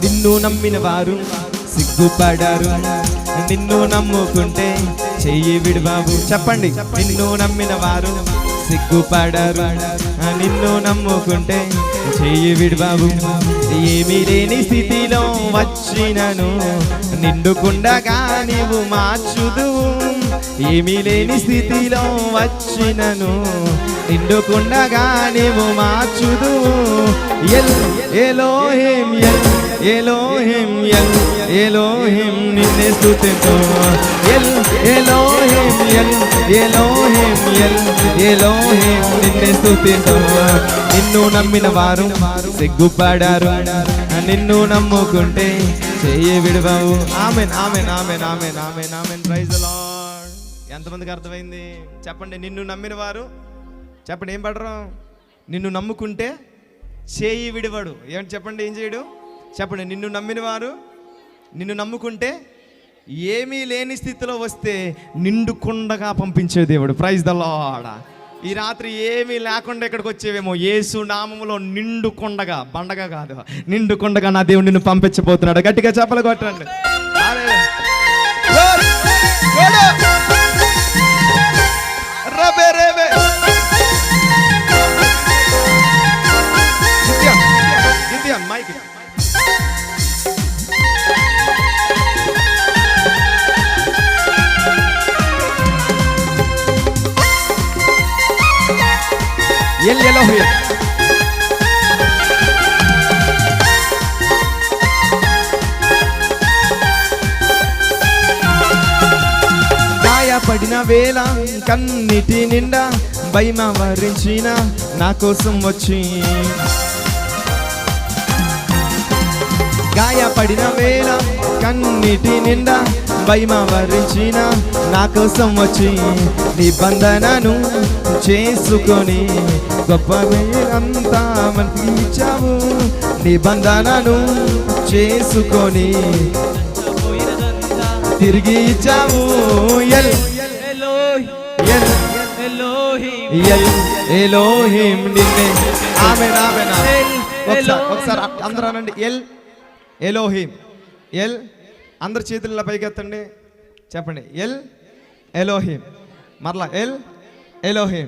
నిన్ను నమ్మిన వారు సిగ్గుపడారు, నిన్ను నమ్ముకుంటే చెయ్యి విడువావు. చెప్పండి, నిన్ను నమ్మిన వారు సిగ్గుపడారు, నిన్ను నమ్ముకుంటే చెయ్యి విడువావు. ఏమీ లేని స్థితిలో వచ్చినను నిండుకుండగా నీవు మార్చుదువు. ఏమీ లేని స్థితిలో వచ్చినను నిండుకుండగా నీవు మార్చుదువు. El Elohim El Elohim El Elohim నిన్నే స్తుతింతు. El Elohim El Elohim El Elohim నిన్నే స్తుతింతు. నిన్ను నమ్మిన వారు సిగ్గుపడారు, నిన్ను నమ్ముకుంటే చెయ్యి విడువవు. Amen amen amen amen amen amen. Praise the Lord. ఎంతమందికి అర్థమైంది చెప్పండి? నిన్ను నమ్మిన వారు చెప్పండి ఏం పడరు? నిన్ను నమ్ముకుంటే చేయి విడివాడు. ఏమంటే చెప్పండి, ఏం చేయడు? చెప్పండి. నిన్ను నమ్మిన వారు నిన్ను నమ్ముకుంటే ఏమీ లేని స్థితిలో వస్తే నిండుకుండగా పంపించే దేవుడు. Praise the Lord. ఈ రాత్రి ఏమీ లేకుండా ఇక్కడికి వచ్చేవేమో, యేసు నామములో నిండుకుండగా, బండగా కాదు, నిండుకుండగా నా దేవుడు నిన్ను పంపించబోతున్నాడు. గట్టిగా చెప్పలు కొట్టండి. మైక్ ఎల్ ఎలోహిం గాయపడిన వేళ కన్నిటి నిండా భయమ వరించిన నా కోసం వచ్చి. గాయపడిన వేళ కన్నిటి నిండా భయమ వరించిన నా కోసం వచ్చి నిబంధనను చేసుకొని గొప్ప అంతా మనకి ఇచ్చావు. నిబంధనను చేసుకొని తిరిగి ఇచ్చావు. ఎల్ ఎల్ ఎల్ ఎలోహిం నిన్నే. ఆమేన్ ఆమేన్. ఒకసారి అందరూ అనండి, ఎల్ ఎలోహిం. ఎల్ అందరు చేతుల పైకెత్తండి, చెప్పండి ఎల్ ఎలోహిం. మరలా ఎల్ ఎలోహిం.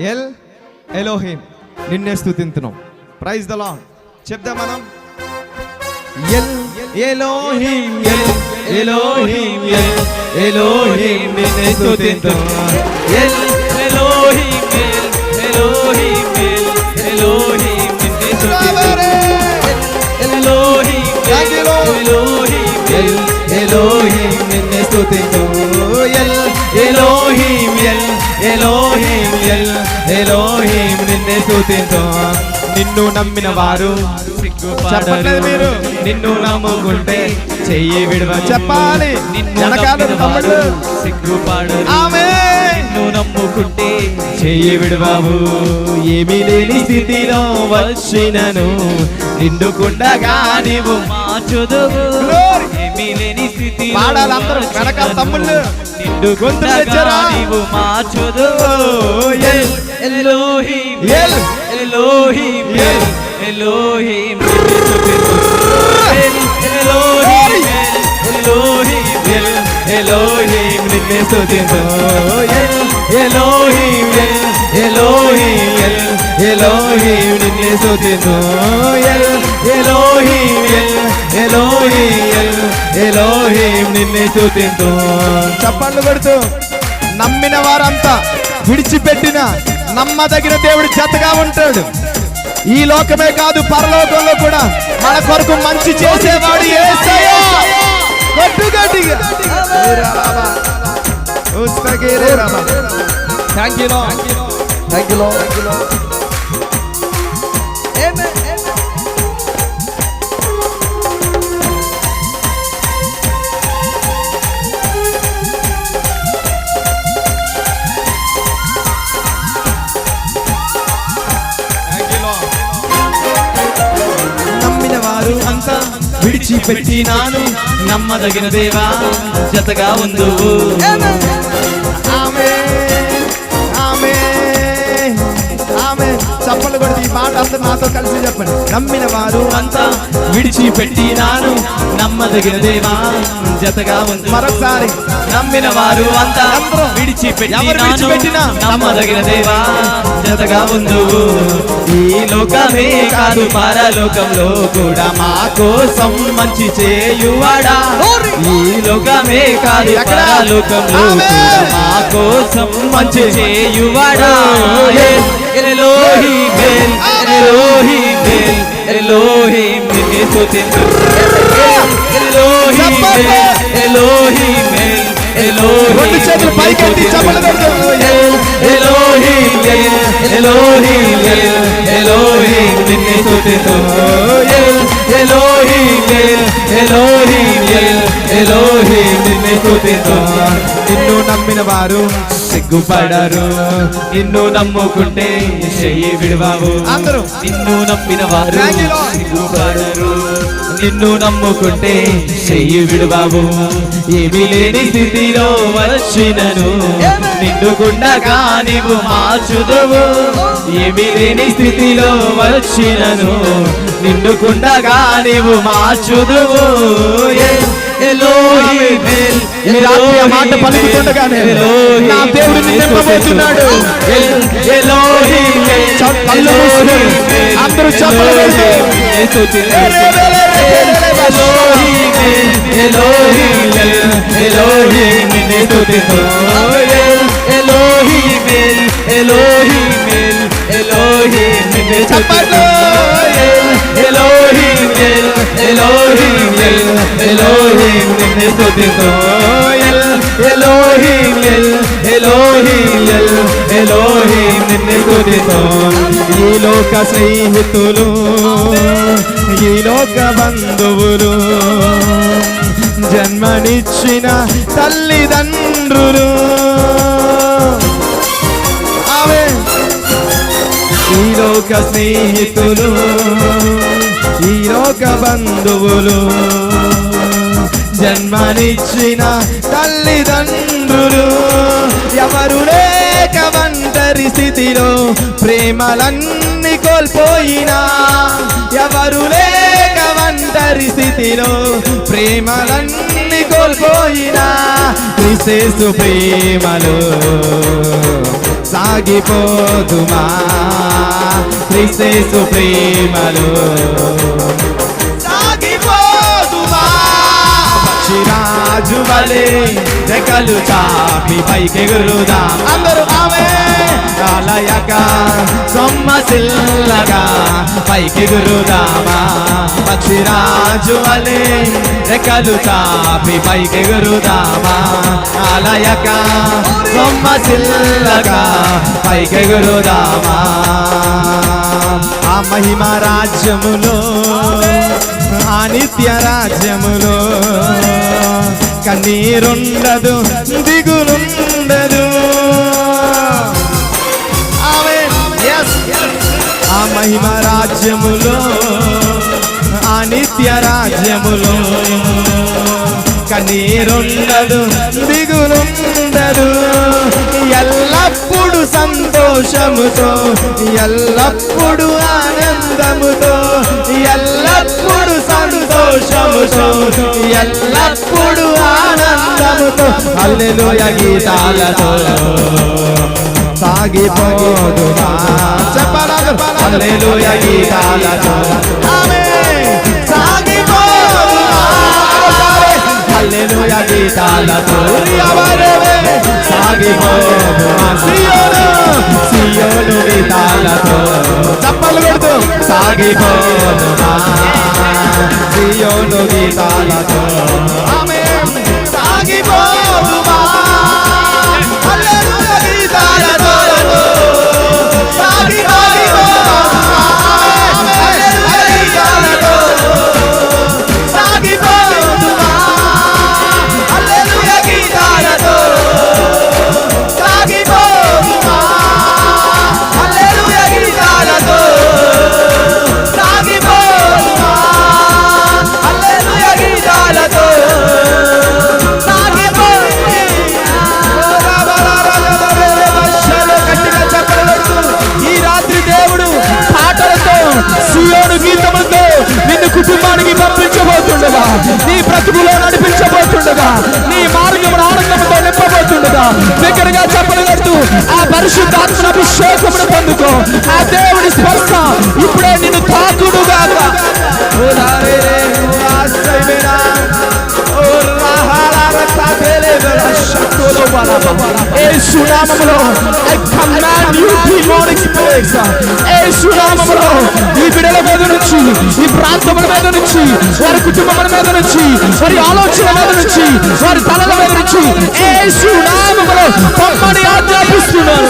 ఎల్ ఎలోహిం నిన్నే స్తుతింతును. Praise the Lord. చెప్దాం మనం. El Elohim El Elohim El Elohim నిన్నే స్తుతింతును. El Elohim El Elohim El Elohim నిన్నే స్తుతింతును. ఎలోహిం ఎలోహిం ఎల్ ఎలోహిం నిన్నే స్తుతింతును. El Elohim El Elohim El Elohim నిన్నే స్తుతింతును. నిన్ను నమ్మిన వారు చెప్పలేదు మీరు, నిన్ను నమ్ముకుంటే చెయ్యి విడువ. చెప్పాలి, సిగ్గుపడు. నిన్ను నమ్ముకుంటే చెయ్యి విడువావు. ఏమీ లేని స్థితిలో వచ్చినను నిండుకుండగా నీవు మార్చుదువు. ఏమీ లేని స్థితి పాడాలందరూ వెనకాల తమ్ముళ్ళు నిండు గొంతుగా నీవు మార్చుదువు. El Elohim El Elohim El Elohim Elohim నిన్నే స్తుతింతు. ఎలోహిం ఎలోహిం ఎలోహిం నిన్నే స్తుతింతు. ఎలోహిం ఎలోహిం ఎలోహిం నిన్నే స్తుతింతు. చప్పట్లు కొడుతూ నమ్మిన వారంతా విడిచిపెట్టిన నమ్మదగిన దేవుడు జతగా ఉంటాడు. ఈ లోకమే కాదు, పరలోకంలో కూడా మన కొరకు మంచి చేసేవాడు యేసయ్య. గట్టిగా thank you lord. Thank you lord. నమ్మిన వారు అంతా విడిచిపెట్టినాను నమ్మదగిన దేవా జతగా ఉందువు. ఆమేన్ ఆమేన్ ఆమేన్. చప్పలు కొడితే ఈ మాట అందరూ నాతో కలిసి చెప్పండి. నమ్మిన వారు అంతా విడిచిపెట్టినాను, నమ్మదగిన దేవా జతగా ఉంది. మరొకసారి నమ్మిన వారు అంతా విడిచిపెట్టినా, నమ్మదగిన దేవా జతగా ఉండు. ఈ లోకమే కాదు పరలోకంలో కూడా మా కోసం మంచి చేయువాడా. ఈ లోకమే కాదు పరలోకంలో కూడా మా కోసం మంచి చేయువాడా. ఎలోహీం ఎలోహీం ఎలోహీం నిన్నే స్తుతించు. ఎలోహీం ఎలోహీం ఎలోహీం రెండు చేతులు పైకెత్తి చప్పలు కొడుతూ ఎలోహీం ఎలోహీం ఎలోహీం నిన్నే స్తుతించు. ఎలోహీం ఎలోహీం ఎలోహీం నిన్నే స్తుతించు. నిన్ను నమ్మిన వారు సిగ్గుపడరు, నిన్ను నమ్ముకుంటే చెయ్యి విడవావు. అందరూ నిన్ను నమ్మిన వారు సిగ్గుపడరు, నిన్ను నమ్ముకుంటే చెయ్యి విడవావు. ఏమీ లేని స్థితిలో వచ్చినను నిన్నుకుండగా నీవు మార్చుదువు. ఏమీ లేని స్థితిలో వచ్చినను నిన్నుకుండగా నీవు మార్చుదువు. మాట పలుకుతుండగానే నా దేవుడు నింపబోతున్నాడు. అందరూ చెప్పండి. ఎలోహీం నిన్నే స్తుతించు. ఎలోహీం ఎలోహీం నిన్నే స్తుతించు. ఈ లోక స్నేహితులు, ఈ లోక బంధువులు, జన్మనిచ్చిన తల్లిదండ్రులు, ఈ లోక స్నేహితులు, ఈ లోక బంధువులు, జన్మనిచ్చిన తల్లిదండ్రులు, ఎవరు లేక ఒంటరి స్థితిలో ప్రేమలన్నీ కోల్పోయినా, ఎవరు లేక ఒంటరి స్థితిలో ప్రేమలన్నీ కోల్పోయినా, క్రీస్తు ప్రేమలో సాగిపోతుమా, క్రీస్తు ప్రేమలో సాగిపోతుమా. పక్షిరాజు వలె రెక్కలు చాపి పైకెగురుదాం. అందరూ ఆమె కాలయక సొమ్మసిల్లగా పైకెగురుదామా. పక్షిరాజు వలె రెక్కలు చాపి పైకెగురుదామా. కాలయక సొమ్మసిల్లగా పైకెగురుదామా. ఆ మహిమ రాజ్యములో, ఆ నిత్య రాజ్యములో కన్నీరుండదు, దిగులుండదు. ఆ మహిమ రాజ్యములో, ఆ నిత్య రాజ్యములో కన్నీరుండదు, దిగులుండదు. ఎల్లప్పుడు సంతోషముతో, ఎల్లప్పుడు ఆనందముతో, ఎల్లప్పుడు సంతోషముతో, ఎల్లప్పుడు ఆనందముతో, హల్లెలూయా గీతాలతో సాగిపోదుమా. చెప్పాలి. హల్లెలూయా గీతాలతో సాగిపోదుమా. హల్లెలూయా గీతాలతో సాగిపోదుమా. సియోను గీతాలతో చప్పలు కొడుతూ సాగిపోదుమా. సియోను గీతాలతో సాగిపోదుమా. హల్లెలూయా గీతాలతో పరిశుద్ధాత్మ అభిషేకమును పొందుకో. ఆ దేవుడి స్పర్శ ఇప్పుడే నిన్ను తాకుడుగాక. యేసు నామములో I command you demonic spirits. యేసు నామములో ఈ బిడ్డల మీద నుంచి, ఈ ప్రాంతముల మీద నుంచి, వారి కుటుంబముల మీద నుంచి, వారి ఆలోచనల మీద నుంచి, వారి తలల మీద నుంచి యేసు నామములో పొమ్మని ఆజ్ఞాపిస్తున్నాను.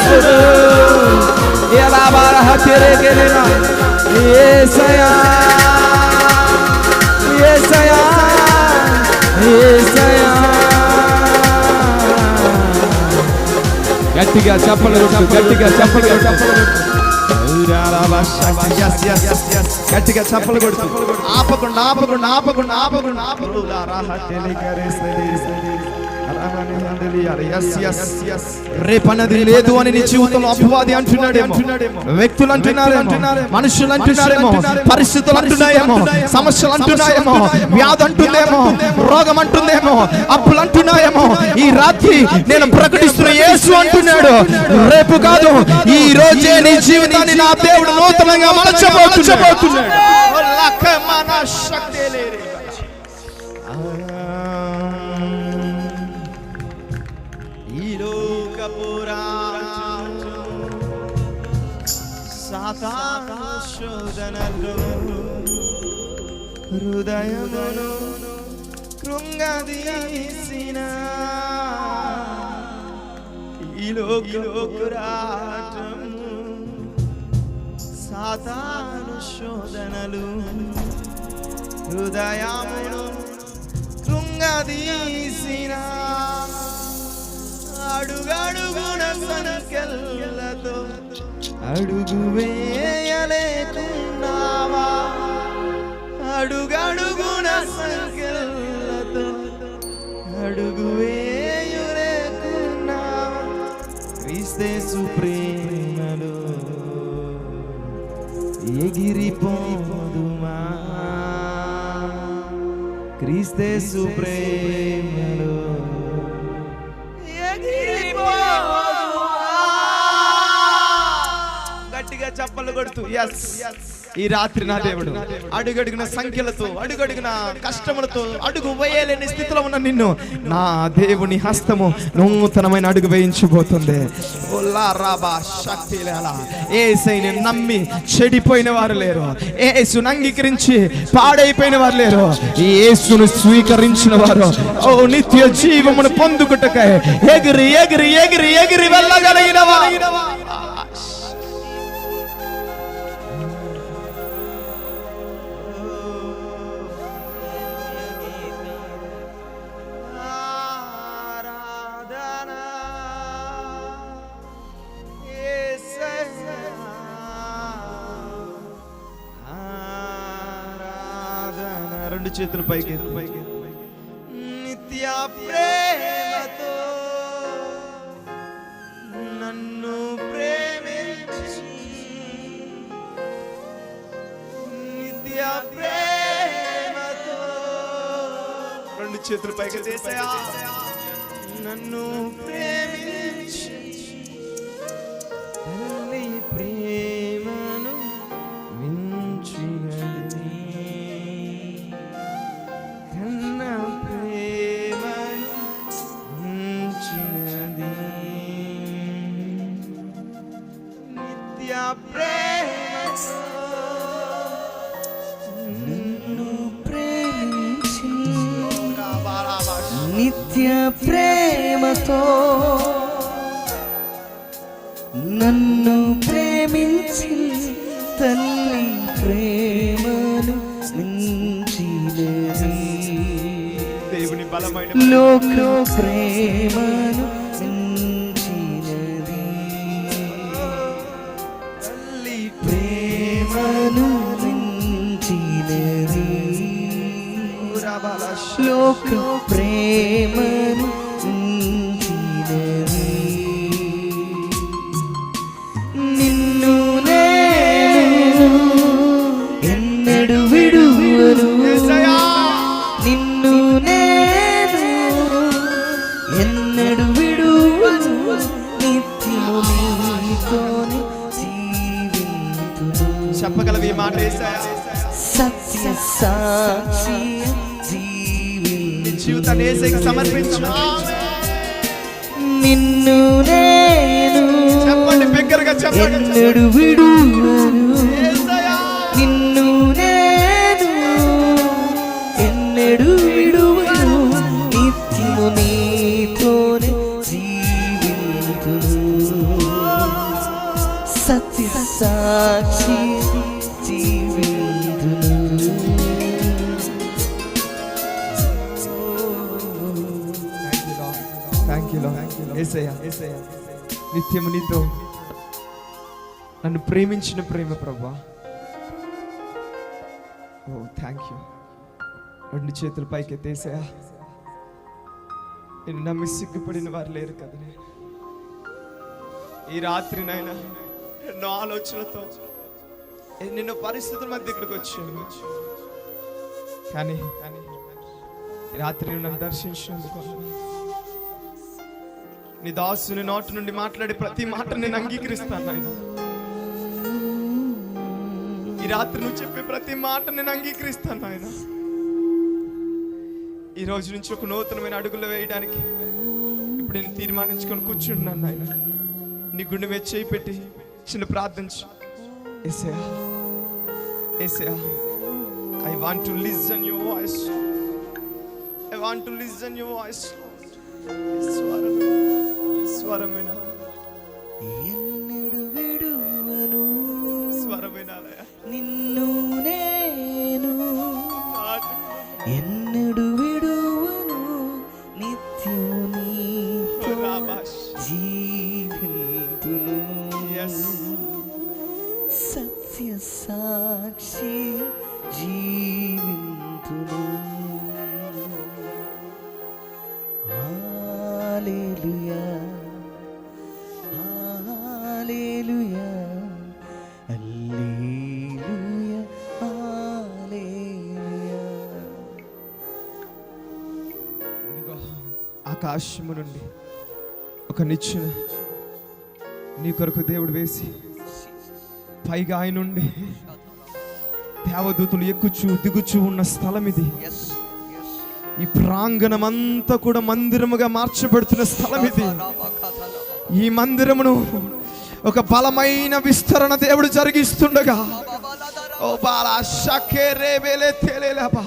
ఎలా బారహ తెరేగేనా యేసయ్యా యేసయ్యా యేసయ్యా. గట్టిగా చెప్పలు గట్టిగా చెప్పలు గట్టిగా చెప్పలు కొడుతూ ఆపకుండా ఆపకుండా ఆపకుండా ఆపకుండా రేపన్నది లేదు అని నీ జీవితంలో అపవాది అంటున్నాడేమో, వ్యక్తులు అంటున్నారేమో, మనుషులు అంటున్నారేమో, పరిస్థితులు అంటున్నాయేమో, సమస్యలు అంటున్నాయేమో, వ్యాధి అంటుందేమో, రోగం అంటుందేమో, అప్పులు అంటున్నాయేమో. ఈ రాత్రి నేను ప్రకటిస్తున్న యేసు అంటున్నాడు, రేపు కాదు ఈ రోజే నీ జీవితాన్ని నా దేవుడు నూతనంగా మలచబోతున్నాడు. సాతాను శోధనలు హృదయమును కృంగదీసిన ఈ లోకరాటము, సాతాను శోధనలు హృదయమును కృంగదీసిన అడుగడుగున సంకెళ్ళతో అడుగు వేయలేకున్నావా, అడుగడుగున సంకెళ్ళతో అడుగు వేయలేకున్నావా. క్రీస్తు ప్రేమలో ఎగిరిపోదుమా, క్రీస్తు ప్రేమలో గట్టిగా చప్పలు కొడుతూ yes ఈ రాత్రి నా దేవుడు అడుగడుగున సంఖ్యలతో, అడుగడుగున కష్టములతో అడుగు వేయలేని స్థితిలో ఉన్న నిన్ను నా దేవుని హస్తము నూతనమైన అడుగు వేయించబోతుంది. యేసుని నమ్మి చెడిపోయిన వారు లేరు, యేసును అంగీకరించి పాడైపోయిన వారు లేరు. ఈ యేసును స్వీకరించిన వారు ఓ నిత్య జీవమును పొందుకుటకై ఎగిరి ఎగిరి ఎగిరి ఎగిరి వెళ్ళగలిగిన వారు. రెండు చేతులు పైకి నిత్య ప్రేమతో నన్ను ప్రేమించి, నిత్య ప్రేమతో రెండు చేతులు పైకి చేసాయా, నన్ను ప్రేమించి తల్లి ప్రేమను మించినది, కన్న ప్రేమను మించినది, నిత్య ప్రేమతో నన్ను ప్రేమించి, నిత్య ప్రేమతో నన్ను ప్రేమించి తల్లి ప్రేమను మించినది, దేవుని బలమైన లోక ప్రేమను మించినది, తల్లి ప్రేమను మించినది, లోక ప్రేమను మించినది. నిన్ను నేను ఎన్నడు విడువను, నిన్ను నేను ఎన్నడు విడువను, నిత్యము నీ జీవితాన్ని యేసయ్యకి సమర్పించు. నిన్ను నేను చెప్పండి బిగ్గరగా చెప్పండి. ఎన్నడు విడువను, యేసయ్యా. నిన్ను నేను ఎన్నడు విడువను, నిత్యము నీతోనే జీవింతును, సత్య సాక్షి జీవింతును. థ్యాంక్ యూ యేసయ్యా. నిత్యము నీతో నన్ను ప్రేమించిన ప్రేమ ప్రభువా. ఓ థ్యాంక్ యూ. రెండు చేతుల పైకి ఎత్తేసయ్యా. నేను నమ్మి సిగ్గుపడిన వారు లేరు కదా. నేను ఈ రాత్రి నాయన ఎన్నో ఆలోచనలతో ఎన్నెన్నో పరిస్థితుల మధ్య ఇక్కడికి వచ్చాను. కానీ ఈ రాత్రి నువ్వు నన్ను దర్శించినందుకు నీ దాసుని నోటి నుండి మాట్లాడే ప్రతి మాట నేను అంగీకరిస్తాను నాయన. ఈ రాత్రి నువ్వు చెప్పే ప్రతి మాట నేను అంగీకరిస్తాను నాయన. ఈ రోజు నుంచి ఒక నూతనమైన అడుగులు వేయడానికి ఇప్పుడు నేను తీర్మానించుకొని కూర్చున్నాను నాయన. నీ గుండె మీద చేయి పెట్టి చిన్న ప్రార్థించు. యేసయ్యా, యేసయ్యా, I want to listen your voice. I want to listen your voice. స్వరమేనా ఎన్నడు విడువను, స్వరమేనాలయ నిన్ను నేను ఎన్నడు విడువను, నిత్యము నీతో జీవింతును, సత్య సాక్షి జీవింతును. హల్లెలూయా, హల్లెలూయా, హల్లెలూయా, హల్లెలూయా. ఇదిగో ఆకాశము నుండి ఒక నిచ్చెన నీ కొరకు దేవుడు వేసి, పైగా ఆయన నుండి దేవదూతలు ఎక్కుచూ దిగుచూ ఉన్న స్థలం ఇది. ఈ ప్రాంగణం అంతా కూడా మందిరముగా మార్చబడుతున్న స్థలం ఇది. ఈ మందిరమును ఒక బలమైన విస్తరణ దేవుడు జరిగిస్తుండగా, ఓ బాలా షకేరే వేలే తేలేలాబా,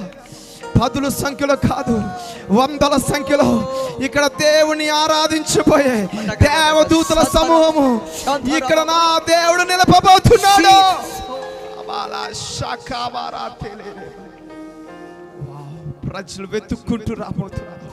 పదుల సంఖ్యలో కాదు, వందల సంఖ్యలో ఇక్కడ దేవుని ఆరాధించబోయే దేవదూతల సమూహము ఇక్కడ నా దేవుడు నిలపబోతున్నాడు. ప్రజలు వెతుక్కుంటూ రాబోతున్నారు.